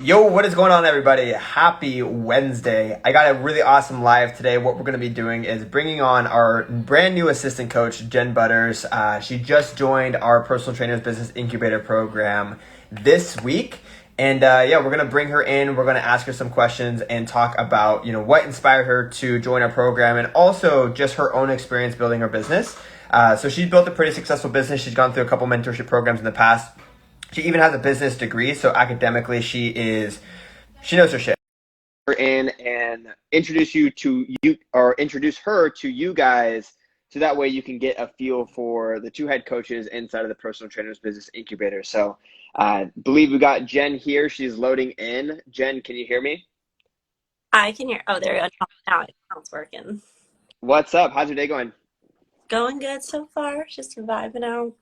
Yo, what is going on, everybody? Happy Wednesday. I got a really awesome live today. What we're going to be doing is bringing on our brand new assistant coach, Jen Butters. She just joined our personal trainers business incubator program this week. And yeah, we're going to bring her in. We're going to ask her some questions and talk about, what inspired her to join our program and also just her own experience building her business. So she's built a pretty successful business. She's gone through a couple mentorship programs in the past. She even has a business degree, so academically she knows her shit. In and introduce her to you guys, so that way you can get a feel for the two head coaches inside of the personal trainers business incubator. So I believe we got Jen here. She's loading in. Jen, can you hear me? I can hear. Oh, there we go. Now it's working. What's up? How's your day going? Going good so far. Just vibing out.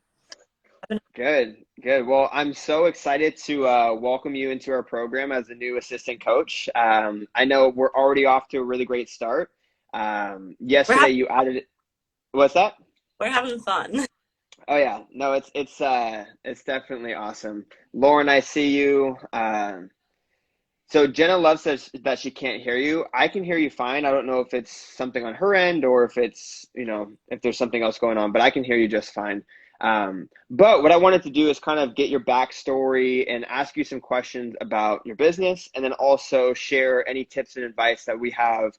Good, good. Well, I'm so excited to welcome you into our program as a new assistant coach. I know we're already off to a really great start. We're Yesterday having you added, what's that? we're having fun. Oh yeah, no, it's definitely awesome. Lauren, I see you. So Jenna loves that she can't hear you. I can hear you fine. I don't know if it's something on her end or if it's, if there's something else going on, but I can hear you just fine. But what I wanted to do is kind of get your backstory and ask you some questions about your business, and then also share any tips and advice that we have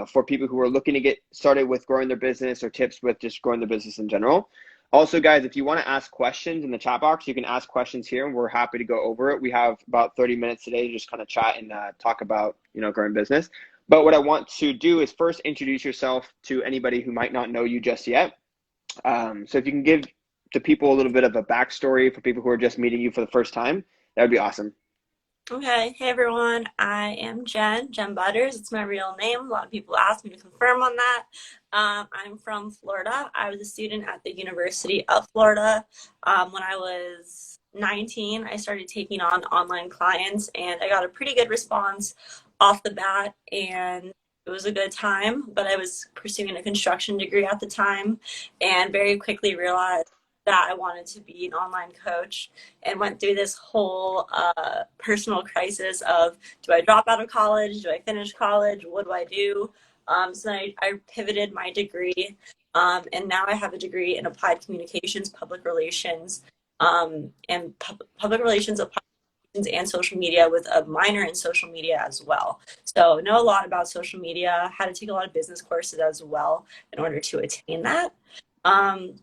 for people who are looking to get started with growing their business, or tips with just growing their business in general. Also, guys, if you want to ask questions in the chat box, you can ask questions here, and we're happy to go over it. We have about 30 minutes today to just kind of chat and talk about, growing business. But what I want to do is first introduce yourself to anybody who might not know you just yet. So if you can give the people a little bit of a backstory for people who are just meeting you for the first time, that would be awesome. Okay. Hey everyone. I am Jen Butters. It's my real name. A lot of people ask me to confirm on that. I'm from Florida. I was a student at the University of Florida. When I was 19, I started taking on online clients, and I got a pretty good response off the bat, and it was a good time. But I was pursuing a construction degree at the time and very quickly realized that I wanted to be an online coach, and went through this whole personal crisis of, do I drop out of college? Do I finish college? What do I do? So I pivoted my degree, and now I have a degree in applied communications, public relations, and public relations, applied relations, and social media, with a minor in social media as well. So know a lot about social media, had to take a lot of business courses as well in order to attain that. Um,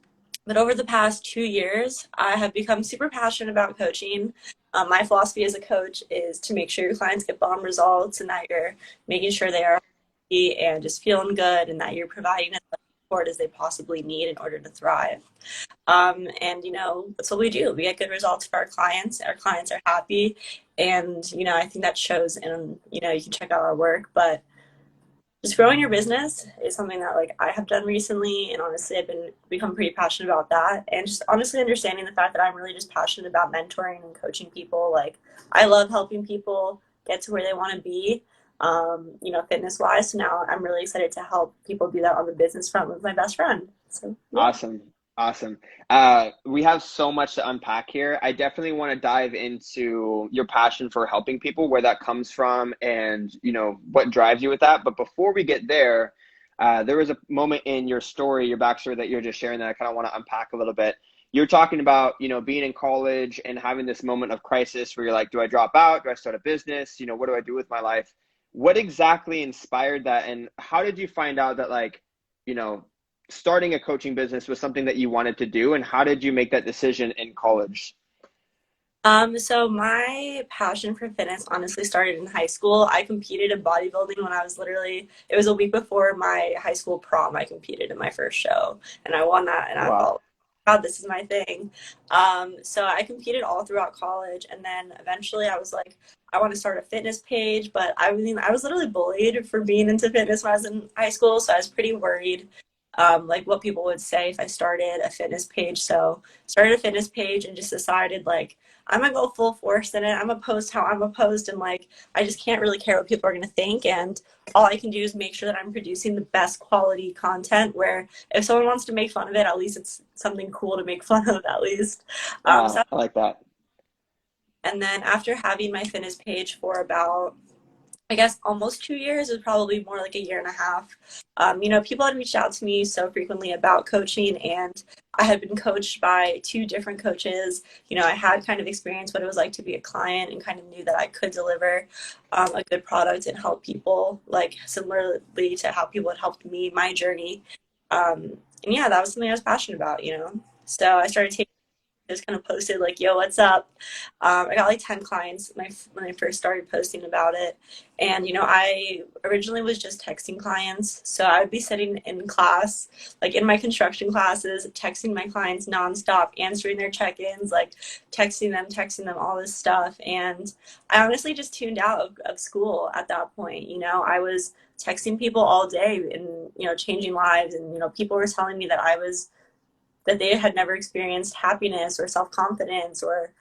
but over the past 2 years, I have become super passionate about coaching. My philosophy as a coach is to make sure your clients get bomb results, and that you're making sure they are happy and just feeling good, and that you're providing as much support as they possibly need in order to thrive. And that's what we do. We get good results for our clients. Our clients are happy, and I think that shows. And you can check out our work, but just growing your business is something that I have done recently, and honestly I've become pretty passionate about that, and just honestly understanding the fact that I'm really just passionate about mentoring and coaching people. I love helping people get to where they want to be, fitness wise. So now I'm really excited to help people do that on the business front with my best friend. So yeah. Awesome. Awesome. We have so much to unpack here. I definitely want to dive into your passion for helping people, where that comes from, and, what drives you with that. But before we get there, there was a moment in your story, your backstory that you're just sharing, that I kind of want to unpack a little bit. You're talking about, being in college and having this moment of crisis where you're like, do I drop out? Do I start a business? What do I do with my life? What exactly inspired that? And how did you find out that, you know, starting a coaching business was something that you wanted to do, and how did you make that decision in college? So my passion for fitness honestly started in high school. I competed in bodybuilding when I was it was a week before my high school prom. I competed in my first show, and I won that, and I Wow. felt, God, this is my thing. So I competed all throughout college, and then eventually I was like, I want to start a fitness page, but I was literally bullied for being into fitness when I was in high school, so I was pretty worried, what people would say if I started a fitness page. So started a fitness page and just decided I'm gonna go full force in it. I'm gonna post how I'm gonna post, and I just can't really care what people are gonna think. And all I can do is make sure that I'm producing the best quality content, where if someone wants to make fun of it, at least it's something cool to make fun of, at least. So I like that. And then after having my fitness page for about, I guess, almost 2 years, it was probably more like a year and a half. People had reached out to me so frequently about coaching, and I had been coached by two different coaches. I had kind of experienced what it was like to be a client and kind of knew that I could deliver a good product and help people, like similarly to how people had helped me, my journey. And yeah, that was something I was passionate about. So I started taking just kind of posted like, "Yo, what's up?" I got like 10 clients when I first started posting about it. And I originally was just texting clients. So I would be sitting in class, like in my construction classes, texting my clients nonstop, answering their check-ins, like texting them all this stuff. And I honestly just tuned out of school at that point. I was texting people all day and, changing lives. And, people were telling me that they had never experienced happiness or self-confidence or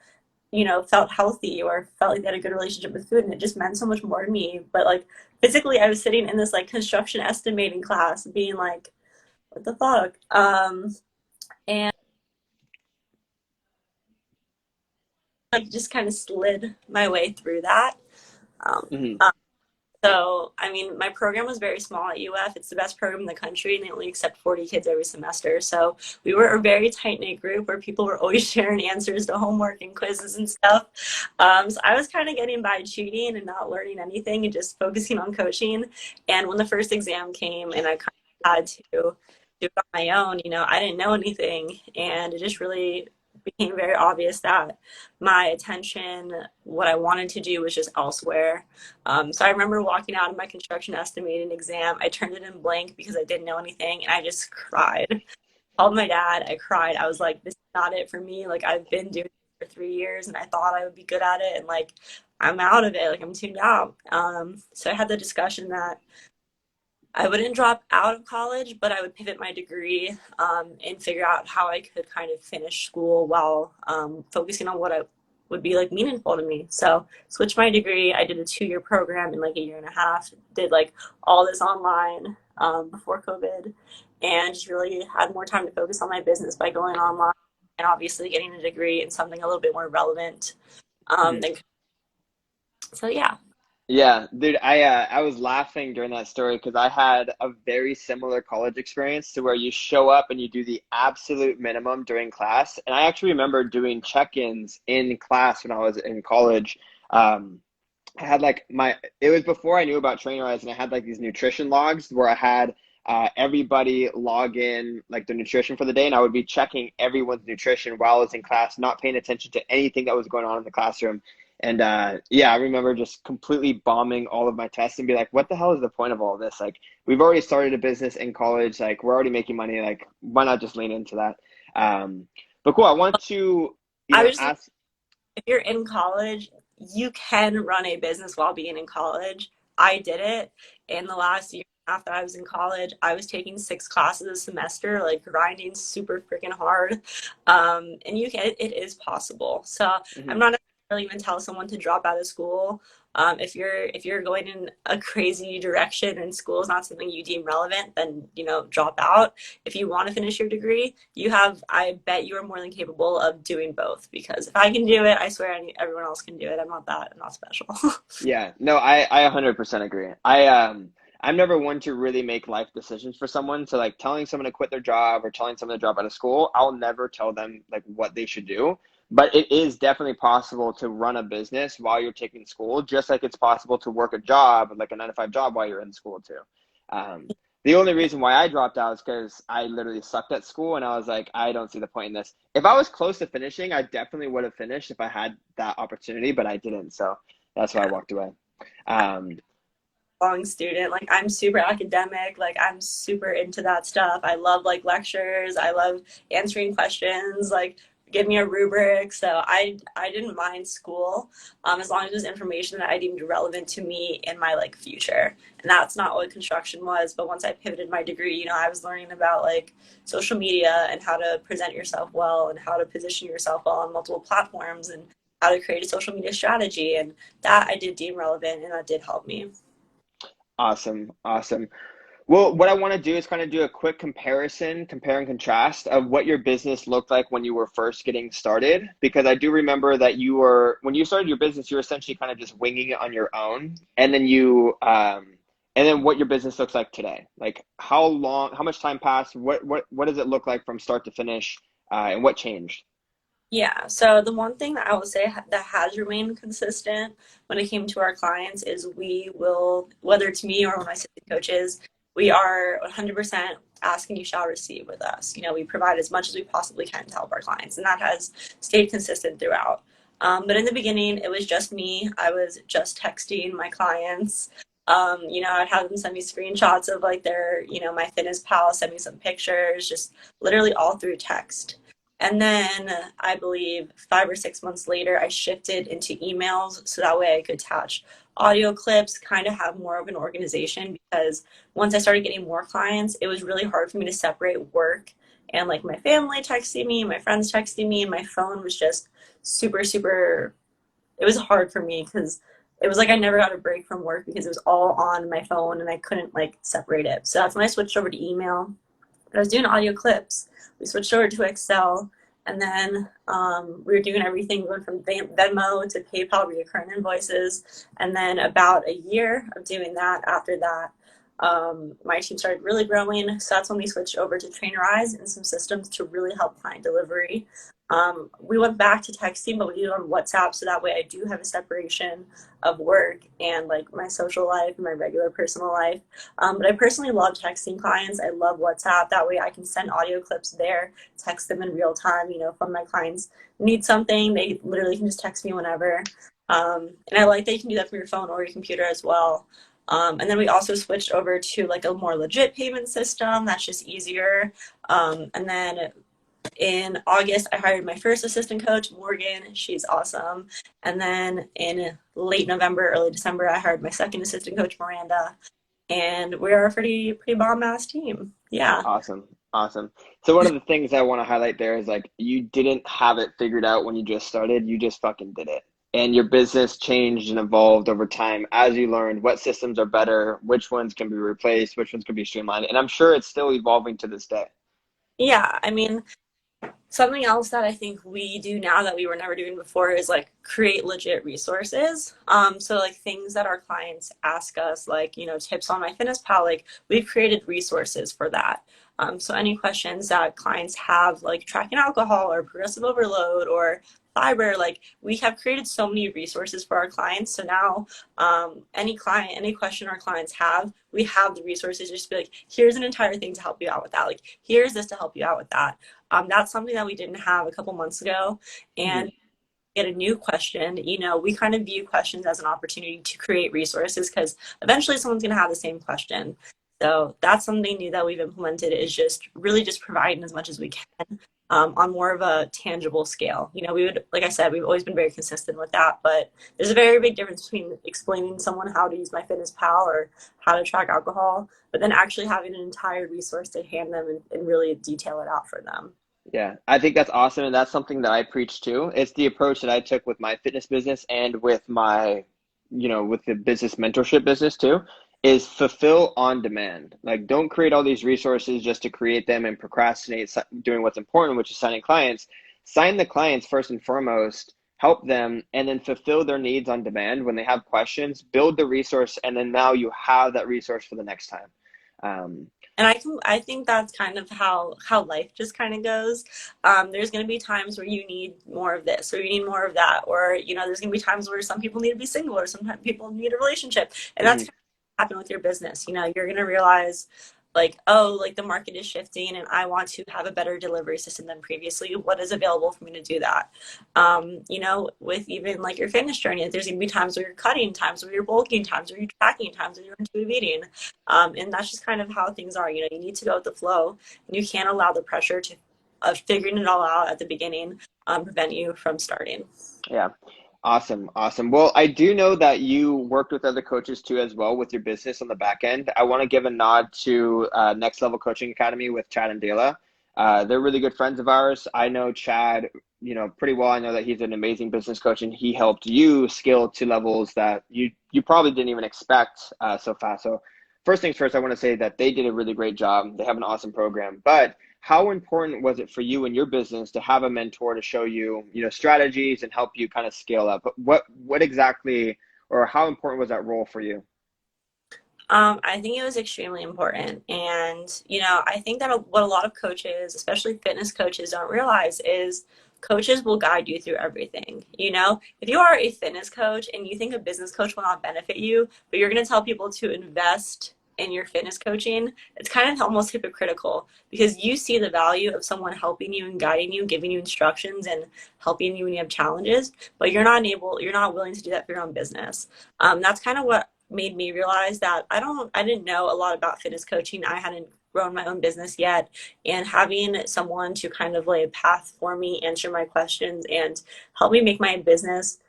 felt healthy or felt like they had a good relationship with food, and it just meant so much more to me. But like physically I was sitting in this like construction estimating class being like, what the fuck? And like just kind of slid my way through that. um, Hmm. So, I mean, my program was very small at UF. It's the best program in the country, and they only accept 40 kids every semester. So, we were a very tight knit group where people were always sharing answers to homework and quizzes and stuff. So, I was kind of getting by cheating and not learning anything and just focusing on coaching. And when the first exam came and I kind of had to do it on my own, I didn't know anything. And it just really became very obvious that my attention, what I wanted to do was just elsewhere. So I remember walking out of my construction estimating exam. I turned it in blank because I didn't know anything, and I just cried. Called my dad. I cried. I was like, "This is not it for me. Like I've been doing it for 3 years, and I thought I would be good at it, and like I'm out of it. Like I'm tuned out." So I had the discussion that I wouldn't drop out of college, but I would pivot my degree and figure out how I could kind of finish school while focusing on what I would be like meaningful to me. So switched my degree. I did a 2 year program in like a year and a half. Did like all this online before COVID, and just really had more time to focus on my business by going online and obviously getting a degree in something a little bit more relevant. Hmm. Than, so yeah. Yeah, dude, I was laughing during that story because I had a very similar college experience to where you show up and you do the absolute minimum during class. And I actually remember doing check-ins in class when I was in college. Um, I had like it was before I knew about Trainerize, and I had like these nutrition logs where I had everybody log in like their nutrition for the day, and I would be checking everyone's nutrition while I was in class, not paying attention to anything that was going on in the classroom. And yeah, I remember just completely bombing all of my tests and be like, what the hell is the point of all of this? Like, we've already started a business in college, like we're already making money, like why not just lean into that? But cool, I want to, I was just ask. if you're in college, you can run a business while being in college. I did it in the last year after I was in college. I was taking 6 classes a semester, like grinding super freaking hard. And it is possible. So I'm Mhm. not necessarily even tell someone to drop out of school. If you're going in a crazy direction and school is not something you deem relevant, then drop out. If you want to finish your degree, I bet you are more than capable of doing both, because if I can do it, I swear everyone else can do it. I'm not special. Yeah, no, I 100% agree. I'm never one to really make life decisions for someone. So like telling someone to quit their job or telling someone to drop out of school, I'll never tell them like what they should do. But it is definitely possible to run a business while you're taking school, just like it's possible to work a job, like a 9 to 5 job while you're in school too. Um, the only reason why I dropped out is because I literally sucked at school and I was like, I don't see the point in this. If I was close to finishing, I definitely would have finished if I had that opportunity, but I didn't. So that's why I Yeah. walked away. Um, Long student. Like I'm super academic. Like I'm super into that stuff. I love like lectures. I love answering questions. Like give me a rubric. So I didn't mind school, as long as it was information that I deemed relevant to me in my like future. And that's not what construction was. But once I pivoted my degree, I was learning about like social media and how to present yourself well and how to position yourself well on multiple platforms and how to create a social media strategy. And that I did deem relevant, and that did help me. awesome, awesome. Well, what I want to do is kind of do a quick comparison, compare and contrast of what your business looked like when you were first getting started. Because I do remember that when you started your business, you were essentially kind of just winging it on your own. And then what your business looks like today. Like how much time passed? What does it look like from start to finish? And what changed? Yeah, so the one thing that I will say that has remained consistent when it came to our clients is we will, whether it's me or one of my assistant coaches, we are 100% asking you shall receive with us. We provide as much as we possibly can to help our clients, and that has stayed consistent throughout. But in the beginning, it was just me. I was just texting my clients. I'd have them send me screenshots of like my fitness pal, send me some pictures, just literally all through text. And then I believe 5 or 6 months later, I shifted into emails so that way I could attach audio clips, kind of have more of an organization because once I started getting more clients, it was really hard for me to separate work and like my family texting me, my friends texting me, and my phone was just super, super. It was hard for me because it was like I never got a break from work because it was all on my phone and I couldn't like separate it. So that's when I switched over to email. But I was doing audio clips. We switched over to Excel, and then we were doing everything. We went from Venmo to PayPal recurring invoices, and then about a year of doing that. After that, my team started really growing. So that's when we switched over to Trainerize and some systems to really help client delivery. We went back to texting, but we did it on WhatsApp, so that way I do have a separation of work and like my social life and my regular personal life. But I personally love texting clients. I love WhatsApp. That way I can send audio clips there, text them in real time. If one of my clients need something, they literally can just text me whenever. And I like that you can do that from your phone or your computer as well. And then we also switched over to like a more legit payment system that's just easier. And then in August, I hired my first assistant coach, Morgan. She's awesome. And then in late November, early December, I hired my second assistant coach, Miranda. And we're a pretty bomb ass team. Yeah. Awesome. Awesome. So one of the things I want to highlight there is like you didn't have it figured out when you just started. You just fucking did it. And your business changed and evolved over time as you learned what systems are better, which ones can be replaced, which ones can be streamlined. And I'm sure it's still evolving to this day. Yeah. I mean, something else that I think we do now that we were never doing before is like create legit resources. So like things that our clients ask us, like, tips on my fitness pal, like we've created resources for that. So any questions that clients have, like tracking alcohol or progressive overload or fiber, like we have created so many resources for our clients. So now any question our clients have, we have the resources just to be like, here's an entire thing to help you out with that. Like, here's this to help you out with that. That's something that we didn't have a couple months ago. Mhm. And get a new question, we kind of view questions as an opportunity to create resources because eventually someone's going to have the same question. So that's something new that we've implemented is just really just providing as much as we can on more of a tangible scale. We would, like I said, we've always been very consistent with that, but there's a very big difference between explaining to someone how to use my fitness pal or how to track alcohol, but then actually having an entire resource to hand them and really detail it out for them. Yeah, I think that's awesome. And that's something that I preach too. It's the approach that I took with my fitness business and with with the business mentorship business too, is fulfill on demand. Like, don't create all these resources just to create them and procrastinate doing what's important, which is signing clients. Sign the clients first and foremost, help them, and then fulfill their needs on demand when they have questions, build the resource, and then now you have that resource for the next time. Um, And I think that's kind of how life just kind of goes. There's going to be times where you need more of this or you need more of that, or there's going to be times where some people need to be single or sometimes people need a relationship, and that's mhm. kind of happen with your business. You're going to realize like, oh, like the market is shifting and I want to have a better delivery system than previously. What is available for me to do that? With even like your fitness journey, there's going to be times where you're cutting, times where you're bulking, times where you're tracking, times where you're intuitive eating. And that's just kind of how things are. You need to go with the flow, and you can't allow the pressure of figuring it all out at the beginning prevent you from starting. Yeah. Awesome. Awesome. Well, I do know that you worked with other coaches too as well with your business on the back end. I want to give a nod to Next Level Coaching Academy with Chad and Dela. They're really good friends of ours. I know Chad, pretty well. I know that he's an amazing business coach and he helped you scale to levels that you probably didn't even expect so fast. So first things first, I want to say that they did a really great job. They have an awesome program. But how important was it for you and your business to have a mentor to show you, strategies and help you kind of scale up? What exactly, or how important was that role for you? I think it was extremely important. And, I think that what a lot of coaches, especially fitness coaches, don't realize is coaches will guide you through everything. If you are a fitness coach and you think a business coach will not benefit you, but you're going to tell people to invest in your fitness coaching, it's kind of almost hypocritical because you see the value of someone helping you and guiding you, giving you instructions and helping you when you have challenges, but you're not willing to do that for your own business. That's kind of what made me realize that I didn't know a lot about fitness coaching. I hadn't grown my own business yet, and having someone to kind of lay a path for me, answer my questions, and help me make my business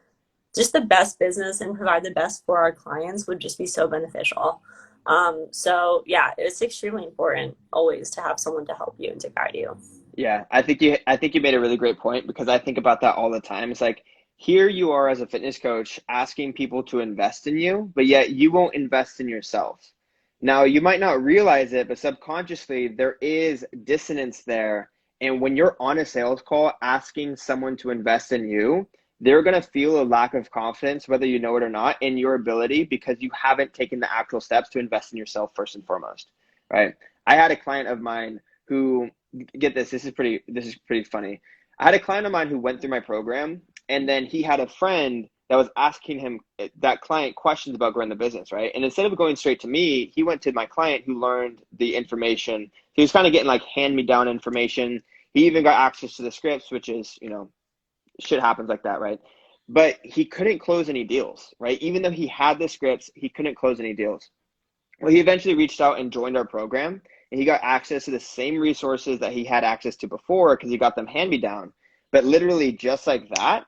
just the best business and provide the best for our clients would just be so beneficial. So yeah, it's extremely important always to have someone to help you and to guide you. Yeah, I think you made a really great point because I think about that all the time. It's like here you are as a fitness coach asking people to invest in you, but yet you won't invest in yourself. Now, you might not realize it, but subconsciously there is dissonance there. And when you're on a sales call asking someone to invest in you, they're going to feel a lack of confidence, whether you know it or not, in your ability because you haven't taken the actual steps to invest in yourself first and foremost, right? I had a client of mine who get this. This is pretty funny. I had a client of mine who went through my program, and then he had a friend that was asking him that client questions about growing the business, right? And instead of going straight to me, he went to my client who learned the information. He was kind of getting like hand me down information. He even got access to the scripts, which is, shit happens like that, right? But he couldn't close any deals, right? Even though he had the scripts, he couldn't close any deals. Well, he eventually reached out and joined our program, and he got access to the same resources that he had access to before because he got them hand me down. But literally, just like that,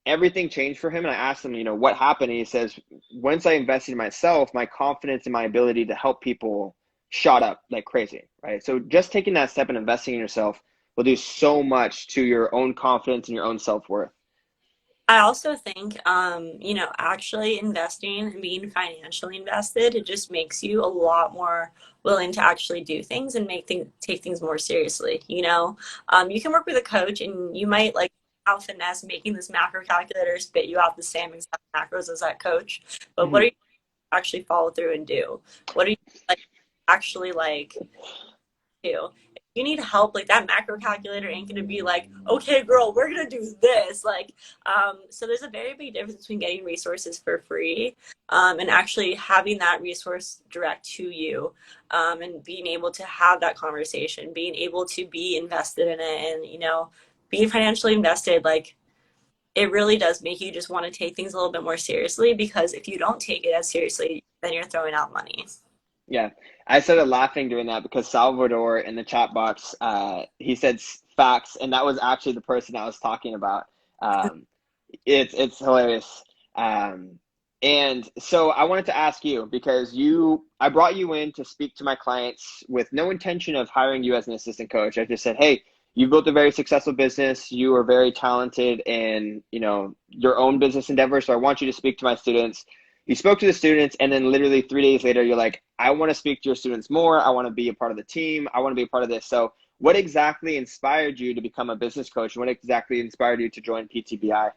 everything changed for him. And I asked him, what happened? And he says, once I invested in myself, my confidence and my ability to help people shot up like crazy, right? So just taking that step and investing in yourself will do so much to your own confidence and your own self-worth. I also think, actually investing and being financially invested, it just makes you a lot more willing to actually do things and take things more seriously. You can work with a coach and you might like how finesse making this macro calculator spit you out the same exact macros as that coach. But what are Mhm. you actually follow through and do? What are you like actually like do? If you need help, like that macro calculator ain't gonna be like, okay, girl, we're gonna do this. So there's a very big difference between getting resources for free, and actually having that resource direct to you, and being able to have that conversation, being able to be invested in it, and being financially invested. Like it really does make you just want to take things a little bit more seriously because if you don't take it as seriously, then you're throwing out money. Yeah, I started laughing during that because Salvador in the chat box, he said facts, and that was actually the person I was talking about. Um, it's hilarious. And so I wanted to ask you because I brought you in to speak to my clients with no intention of hiring you as an assistant coach. I just said, hey, you built a very successful business. You are very talented in, your own business endeavor. So I want you to speak to my students. You spoke to the students, and then literally 3 days later, you're like, I want to speak to your students more. I want to be a part of the team. I want to be a part of this. So what exactly inspired you to become a business coach? What exactly inspired you to join PTBI?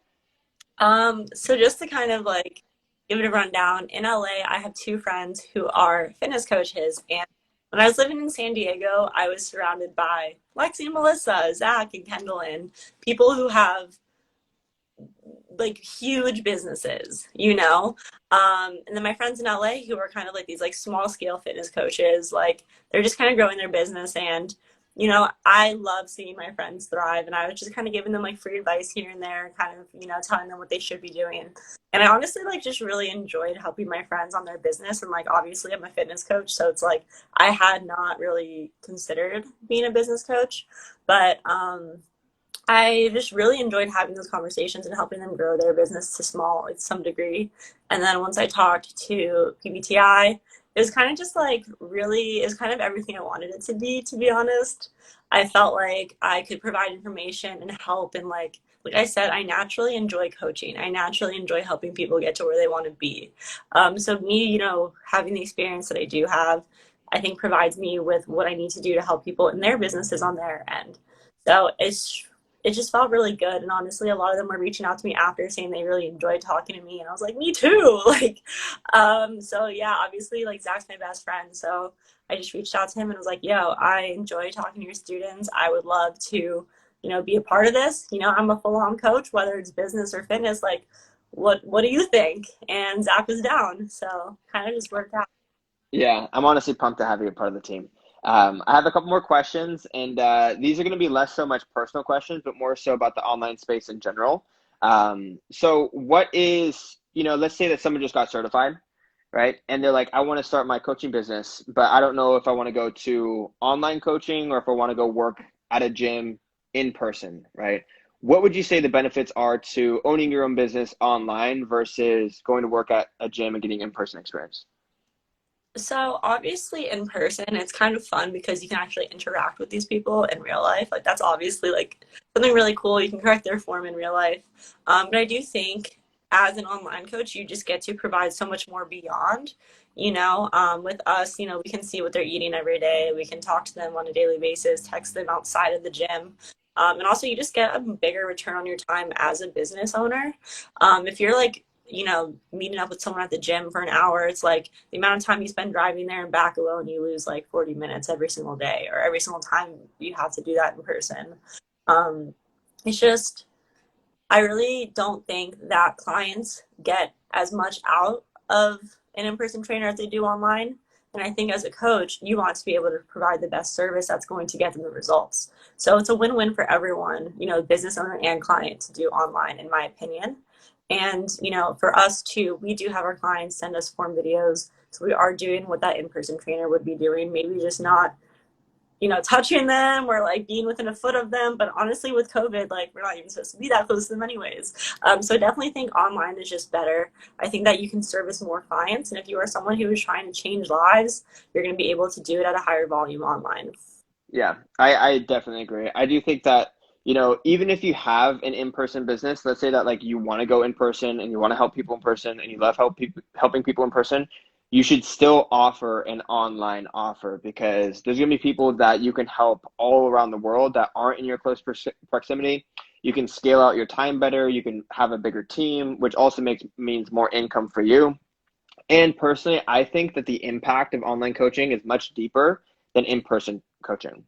So just to kind of like give it a rundown, in LA, I have two friends who are fitness coaches. And when I was living in San Diego, I was surrounded by Lexi and Melissa, Zach and Kendall, and people who have like huge businesses, and then my friends in LA who are kind of like these like small scale fitness coaches, like they're just kind of growing their business. And I love seeing my friends thrive, and I was just kind of giving them like free advice here and there, kind of telling them what they should be doing. And I honestly like just really enjoyed helping my friends on their business. And like obviously I'm a fitness coach, so it's like I had not really considered being a business coach, but I just really enjoyed having those conversations and helping them grow their business to small, like some degree. And then once I talked to PBTI, it was kind of just like really, it was kind of everything I wanted it to be honest. I felt like I could provide information and help and like like I said, I naturally enjoy coaching. I naturally enjoy helping people get to where they want to be. So me, having the experience that I do have, I think provides me with what I need to do to help people in their businesses on their end. So it just felt really good. And honestly, a lot of them were reaching out to me after saying they really enjoyed talking to me. And I was like, me too. So yeah, obviously like Zach's my best friend. So I just reached out to him and was like, yo, I enjoy talking to your students. I would love to, be a part of this. I'm a full-on coach, whether it's business or fitness. Like, what do you think? And Zach was down. So kind of just worked out. Yeah, I'm honestly pumped to have you a part of the team. I have a couple more questions, and these are going to be less so much personal questions, but more so about the online space in general. So what is, let's say that someone just got certified, right? And they're like, I want to start my coaching business, but I don't know if I want to go to online coaching or if I want to go work at a gym in person, right? What would you say the benefits are to owning your own business online versus going to work at a gym and getting in-person experience? So obviously in person, it's kind of fun because you can actually interact with these people in real life. Like that's obviously like something really cool. You can correct their form in real life. But I do think as an online coach, you just get to provide so much more beyond. With us, we can see what they're eating every day. We can talk to them on a daily basis, text them outside of the gym. And also you just get a bigger return on your time as a business owner. If you're like, meeting up with someone at the gym for an hour, it's like the amount of time you spend driving there and back alone, you lose like 40 minutes every single day or every single time you have to do that in person. Um, it's just, I really don't think that clients get as much out of an in-person trainer as they do online. And I think as a coach, you want to be able to provide the best service that's going to get them the results. So it's a win-win for everyone, business owner and client to do online, in my opinion. And, for us too, we do have our clients send us form videos. So we are doing what that in-person trainer would be doing, maybe just not touching them or like being within a foot of them. But honestly, with COVID, like we're not even supposed to be that close to them anyways. So I definitely think online is just better. I think that you can service more clients. And if you are someone who is trying to change lives, you're going to be able to do it at a higher volume online. Yeah, I definitely agree. I do think that, even if you have an in-person business, let's say that like you want to go in person and you want to help people in person and you love helping people in person, you should still offer an online offer because there's going to be people that you can help all around the world that aren't in your close proximity. You can scale out your time better. You can have a bigger team, which also means more income for you. And personally, I think that the impact of online coaching is much deeper than in-person coaching.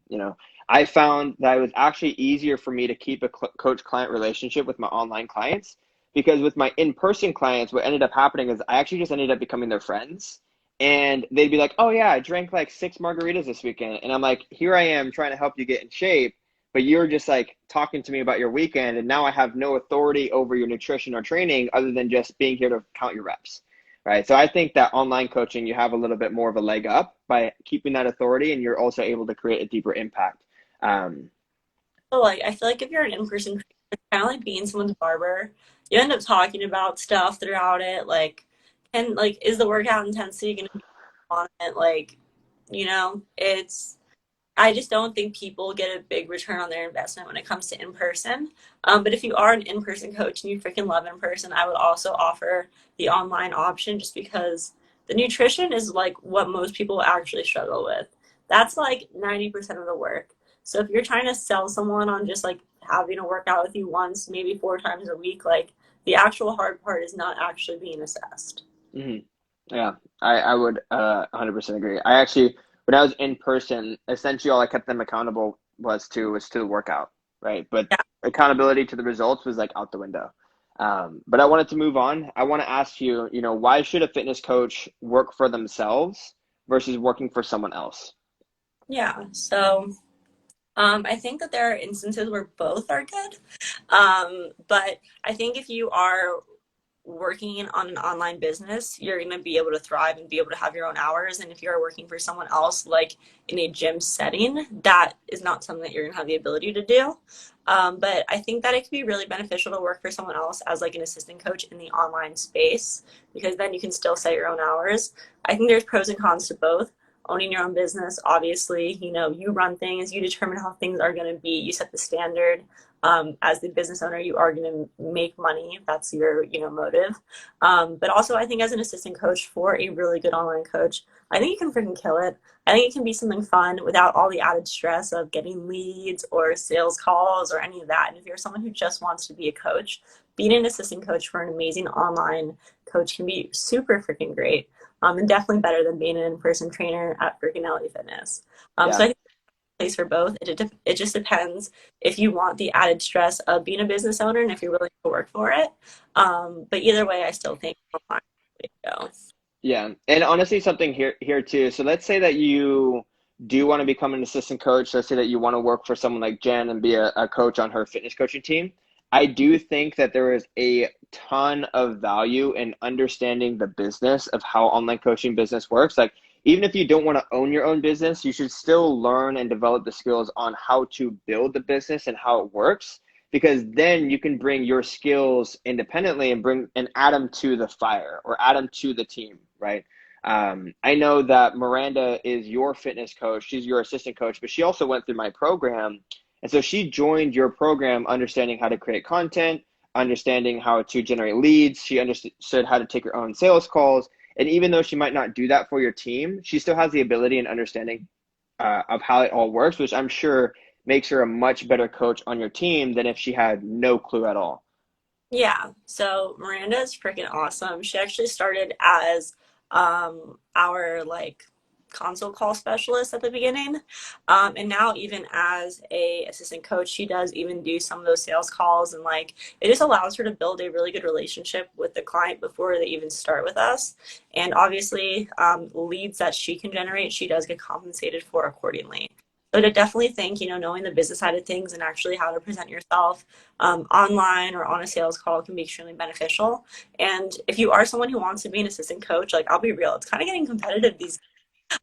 I found that it was actually easier for me to keep a coach-client relationship with my online clients because with my in-person clients, what ended up happening is I actually just ended up becoming their friends. And they'd be like, oh yeah, I drank like 6 margaritas this weekend. And I'm like, here I am trying to help you get in shape, but you're just like talking to me about your weekend. And now I have no authority over your nutrition or training other than just being here to count your reps. Right. So I think that online coaching, you have a little bit more of a leg up by keeping that authority and you're also able to create a deeper impact. Um, So like I feel like if you're an in-person trainer, it's kind of like being someone's barber. You end up talking about stuff throughout it, like, and like, is the workout intensity going to be on it? Like, it's I just don't think people get a big return on their investment when it comes to in person. But if you are an in person coach and you freaking love in person, I would also offer the online option just because the nutrition is like what most people actually struggle with. That's like 90% of the work. So if you're trying to sell someone on just like having a workout with you once, maybe 4 times a week, like the actual hard part is not actually being assessed. mhm. Yeah, I would 100% agree. I actually, when I was in person, essentially all I kept them accountable was to the workout, right? But Yeah. accountability to the results was like out the window. But I wanted to move on. I want to ask you, why should a fitness coach work for themselves versus working for someone else? Yeah. So I think that there are instances where both are good. But I think if you are working on an online business, you're going to be able to thrive and be able to have your own hours. And if you're working for someone else, like in a gym setting, that is not something that you're going to have the ability to do. But I think that it can be really beneficial to work for someone else as like an assistant coach in the online space because then you can still set your own hours. I think there's pros and cons to both. Owning your own business, obviously, you run things, you determine how things are going to be, you set the standard. As the business owner, you are going to make money if that's your, motive. But also, I think as an assistant coach for a really good online coach, I think you can freaking kill it. I think it can be something fun without all the added stress of getting leads or sales calls or any of that. And if you're someone who just wants to be a coach, being an assistant coach for an amazing online coach can be super freaking great. And definitely better than being an in-person trainer at freaking LA Fitness. So Yeah. I think place for both. It just depends if you want the added stress of being a business owner and if you're willing to work for it. But either way, I still think online is the way to go. Yeah, and honestly, something here too. So let's say that you do want to become an assistant coach. Let's say that you want to work for someone like Jen and be a coach on her fitness coaching team. I do think that there is a ton of value in understanding the business of how online coaching business works. Like, even if you don't want to own your own business, you should still learn and develop the skills on how to build the business and how it works, because then you can bring your skills independently and bring and add them to the fire or add them to the team, right? I know that Miranda is your fitness coach. She's your assistant coach, but she also went through my program. And so she joined your program understanding how to create content, understanding how to generate leads. She understood how to take her own sales calls. And even though she might not do that for your team, she still has the ability and understanding of how it all works, which I'm sure makes her a much better coach on your team than if she had no clue at all. Yeah, so Miranda is freaking awesome. She actually started as our like console call specialist at the beginning. And now even as a assistant coach, she does even do some of those sales calls and like it just allows her to build a really good relationship with the client before they even start with us. And obviously, leads that she can generate, she does get compensated for accordingly. So to definitely think, knowing the business side of things and actually how to present yourself online or on a sales call can be extremely beneficial. And if you are someone who wants to be an assistant coach, like I'll be real, it's kind of getting competitive these.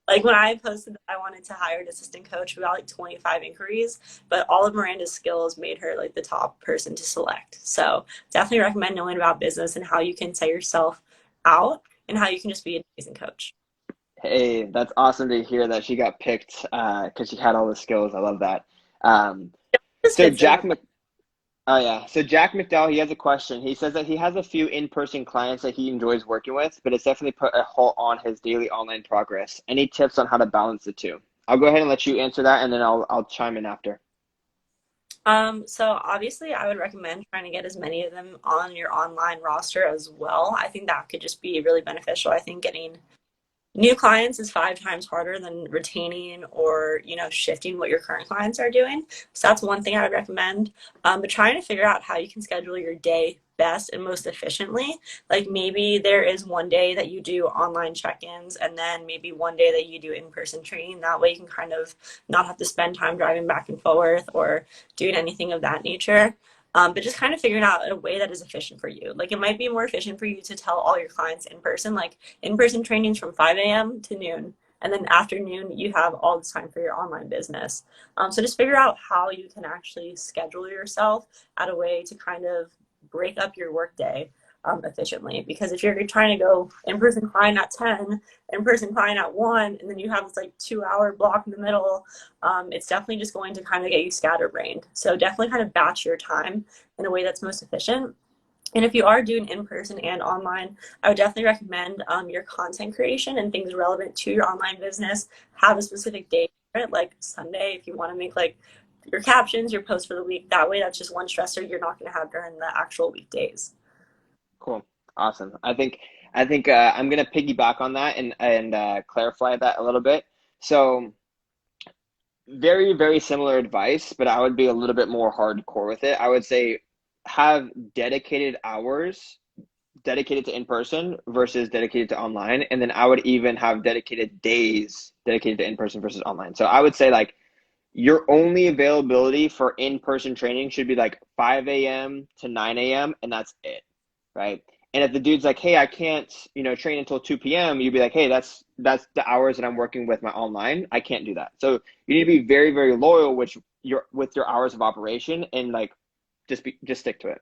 Like when I posted that I wanted to hire an assistant coach, we got like 25 inquiries, but all of Miranda's skills made her like the top person to select. So definitely recommend knowing about business and how you can set yourself out and how you can just be an amazing coach. Hey, that's awesome to hear that she got picked because she had all the skills. I love that. Um, This so fits in with Jack Oh yeah. So Jack McDowell, he has a question. He says that he has a few in-person clients that he enjoys working with, but it's definitely put a halt on his daily online progress. Any tips on how to balance the two? I'll go ahead and let you answer that, and then I'll chime in after. So obviously I would recommend trying to get as many of them on your online roster as well. I think that could just be really beneficial. I think getting new clients is 5 times harder than retaining or shifting what your current clients are doing, so that's one thing I would recommend. But trying to figure out how you can schedule your day best and most efficiently, like maybe there is one day that you do online check-ins and then maybe one day that you do in-person training. That way you can kind of not have to spend time driving back and forth or doing anything of that nature. But just kind of figuring out a way that is efficient for you. Like it might be more efficient for you to tell all your clients in person, like in-person trainings from 5 a.m. to noon. And then afternoon, you have all this time for your online business. So just figure out how you can actually schedule yourself at a way to kind of break up your workday efficiently. Because if you're trying to go in-person client at 10, in-person client at 1, and then you have this like 2 hour block in the middle, it's definitely just going to kind of get you scatterbrained. So definitely kind of batch your time in a way that's most efficient. And if you are doing in person and online, I would definitely recommend your content creation and things relevant to your online business. Have a specific day for it, like Sunday, if you want to make like your captions, your posts for the week. That way, that's just one stressor you're not going to have during the actual weekdays. Cool. Awesome. I think I'm gonna piggyback on that and clarify that a little bit. So very, very similar advice, but I would be a little bit more hardcore with it. I would say have dedicated hours dedicated to in person versus dedicated to online. And then I would even have dedicated days dedicated to in person versus online. So I would say like your only availability for in person training should be like 5 a.m. to 9 a.m. and that's it. Right. And if the dude's like, hey, I can't, train until 2 p.m., you'd be like, hey, that's the hours that I'm working with my online. I can't do that. So you need to be very, very loyal with your hours of operation and like just stick to it.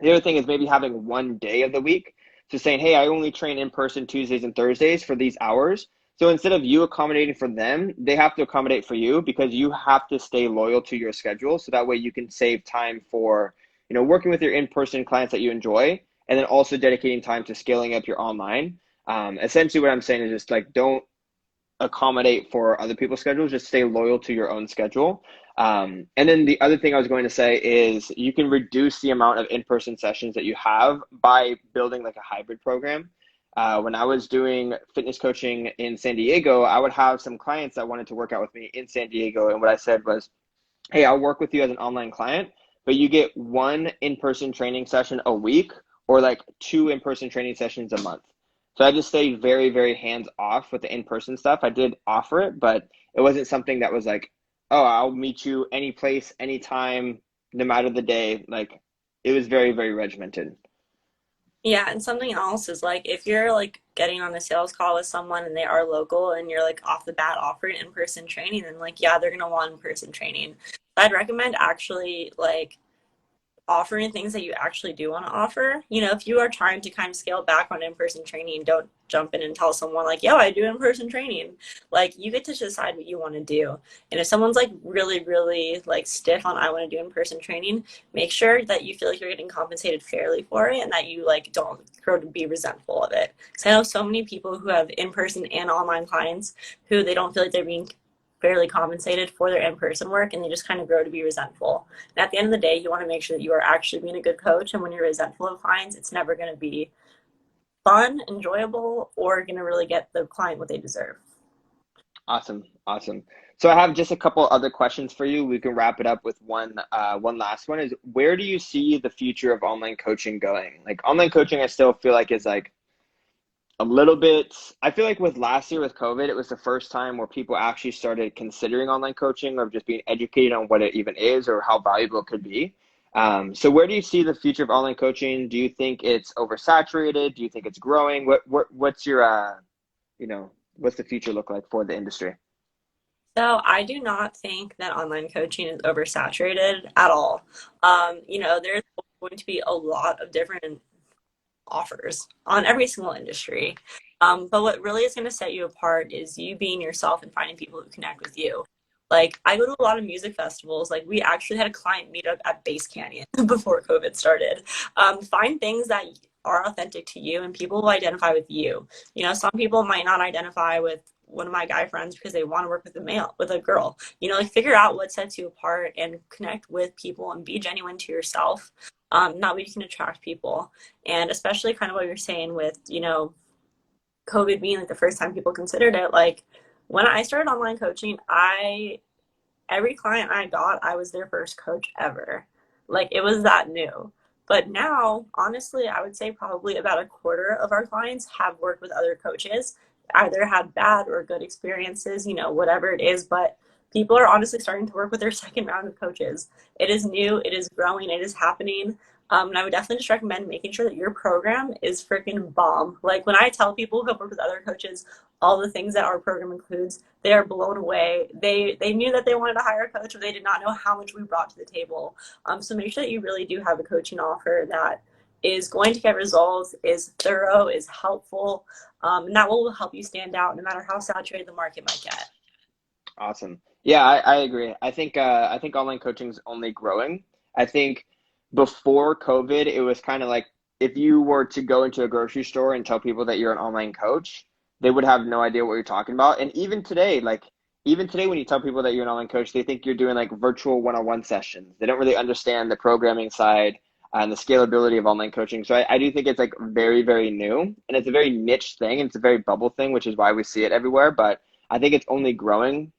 The other thing is maybe having one day of the week. So saying, hey, I only train in person Tuesdays and Thursdays for these hours. So instead of you accommodating for them, they have to accommodate for you because you have to stay loyal to your schedule. So that way you can save time for, working with your in-person clients that you enjoy, and then also dedicating time to scaling up your online. Essentially what I'm saying is just like, don't accommodate for other people's schedules, just stay loyal to your own schedule. And then the other thing I was going to say is you can reduce the amount of in-person sessions that you have by building like a hybrid program. When I was doing fitness coaching in San Diego, I would have some clients that wanted to work out with me in San Diego. And what I said was, hey, I'll work with you as an online client, but you get one in-person training session a week or like two in-person training sessions a month. So I just stayed very, very hands off with the in-person stuff. I did offer it, but it wasn't something that was like, oh, I'll meet you any place, anytime, no matter the day. Like it was very, very regimented. Yeah, and something else is like if you're like getting on a sales call with someone and they are local and you're like off the bat offering in-person training, then like yeah, they're gonna want in-person training. I'd recommend actually like offering things that you actually do want to offer. You know, if you are trying to kind of scale back on in-person training, don't jump in and tell someone like, yo, I do in-person training. Like you get to decide what you want to do. And if someone's like really, really like stiff on I want to do in-person training, make sure that you feel like you're getting compensated fairly for it and that you like don't grow to be resentful of it. Because I know so many people who have in-person and online clients who they don't feel like they're being fairly compensated for their in-person work and they just kind of grow to be resentful. And at the end of the day, you want to make sure that you are actually being a good coach. And when you're resentful of clients, it's never going to be fun, enjoyable, or going to really get the client what they deserve. Awesome. Awesome. So I have just a couple other questions for you. We can wrap it up with one last one is where do you see the future of online coaching going? Like online coaching, I still feel like is like a little bit. I feel like with last year with COVID, it was the first time where people actually started considering online coaching or just being educated on what it even is or how valuable it could be. So where do you see the future of online coaching? Do you think it's oversaturated? Do you think it's growing? What's your what's the future look like for the industry? So I do not think that online coaching is oversaturated at all. You know, there's going to be a lot of different offers on every single industry. But what really is going to set you apart is you being yourself and finding people who connect with you. Like I go to a lot of music festivals. Like we actually had a client meetup at Base Canyon before COVID started. Find things that are authentic to you and people will identify with you. You know, some people might not identify with one of my guy friends because they want to work with a girl. You know, like figure out what sets you apart and connect with people and be genuine to yourself. That way you can attract people. And especially kind of what you're saying with, you know, COVID being like the first time people considered it, like when I started online coaching, I every client I got, I was their first coach ever. Like it was that new. But now, honestly, I would say probably about a quarter of our clients have worked with other coaches, either had bad or good experiences, you know, whatever it is. But people are honestly starting to work with their second round of coaches. It is new, it is growing, it is happening. And I would definitely just recommend making sure that your program is freaking bomb. Like when I tell people who have worked with other coaches all the things that our program includes, they are blown away. They knew that they wanted to hire a coach, but they did not know how much we brought to the table. So make sure that you really do have a coaching offer that is going to get results, is thorough, is helpful, and that will help you stand out no matter how saturated the market might get. Awesome. Yeah, I agree. I think online coaching is only growing. I think before COVID, it was kind of like if you were to go into a grocery store and tell people that you're an online coach, they would have no idea what you're talking about. And even today when you tell people that you're an online coach, they think you're doing like virtual one-on-one sessions. They don't really understand the programming side and the scalability of online coaching. So I do think it's like very, very new and it's a very niche thing. And it's a very bubble thing, which is why we see it everywhere. But I think it's only growing,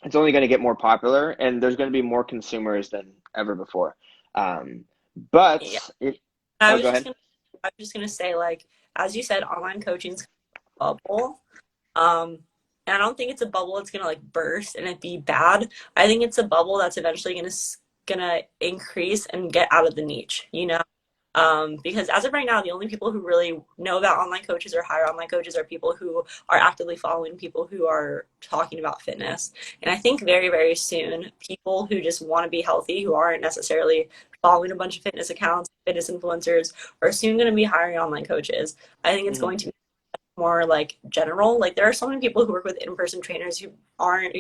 it's only going to get more popular and there's going to be more consumers than ever before. Um, Yeah. but it, I oh, was go just ahead. gonna I was just gonna say, like, as you said, online coaching's kind of a bubble. Um, and I don't think it's a bubble that's gonna like burst and it be bad. I think it's a bubble that's eventually gonna increase and get out of the niche, you know? Because as of right now, the only people who really know about online coaches or hire online coaches are people who are actively following people who are talking about fitness. And I think very, very soon, people who just want to be healthy, who aren't necessarily following a bunch of fitness accounts, fitness influencers, are soon going to be hiring online coaches. I think it's Mhm. going to be more like general. Like there are so many people who work with in-person trainers who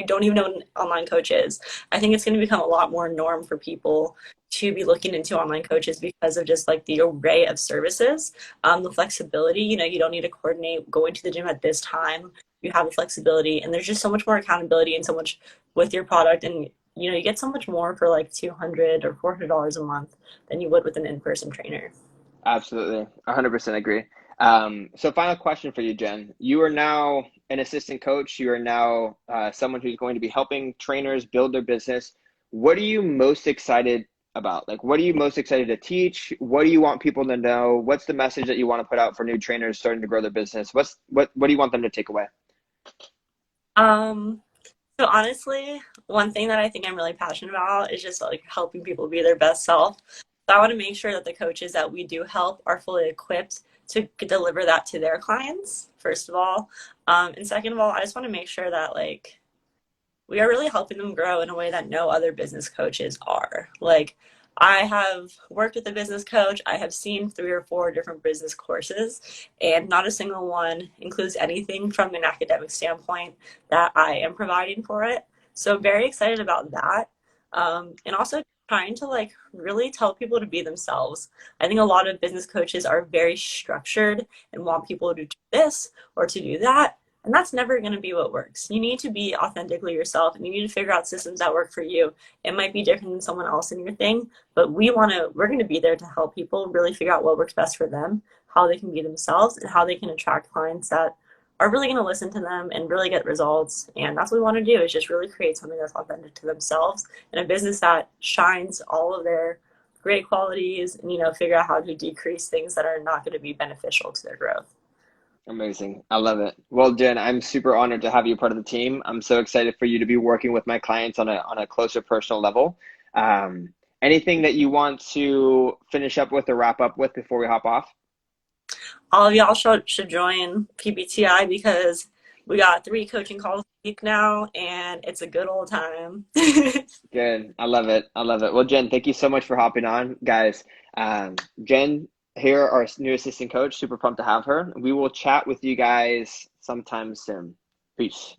don't even know what an online coach is. I think it's going to become a lot more norm for people to be looking into online coaches because of just like the array of services, the flexibility. You know, you don't need to coordinate going to the gym at this time. You have the flexibility, and there's just so much more accountability and so much with your product, and you know, you get so much more for like $200 or $400 a month than you would with an in-person trainer. Absolutely. 100% agree. So final question for you, Jen. You are now an assistant coach. You are now someone who's going to be helping trainers build their business. What are you most excited about? Like, what are you most excited to teach? What do you want people to know? What's the message that you want to put out for new trainers starting to grow their business? What do you want them to take away? Um, so honestly, one thing that I think I'm really passionate about is just like helping people be their best self. So I want to make sure that the coaches that we do help are fully equipped to deliver that to their clients, first of all. And second of all, I just want to make sure that like we are really helping them grow in a way that no other business coaches are. Like, I have worked with a business coach. I have seen 3 or 4 different business courses, and not a single one includes anything from an academic standpoint that I am providing for it. So, very excited about that. And also trying to like really tell people to be themselves. I think a lot of business coaches are very structured and want people to do this or to do that, and that's never going to be what works. You need to be authentically yourself, and you need to figure out systems that work for you. It might be different than someone else in your thing, but we're going to be there to help people really figure out what works best for them, how they can be themselves, and how they can attract clients that are really going to listen to them and really get results. And that's what we want to do, is just really create something that's authentic to themselves, and a business that shines all of their great qualities, and, you know, figure out how to decrease things that are not going to be beneficial to their growth. Amazing. I love it. Well, Jen, I'm super honored to have you part of the team. I'm so excited for you to be working with my clients on a closer personal level. Um, Anything that you want to finish up with or wrap up with before we hop off? All of y'all should join PBTI because we got 3 coaching calls a week now, and it's a good old time. Good. I love it. I love it. Well, Jen, thank you so much for hopping on, guys. Jen here, our new assistant coach, super pumped to have her. We will chat with you guys sometime soon. Peace.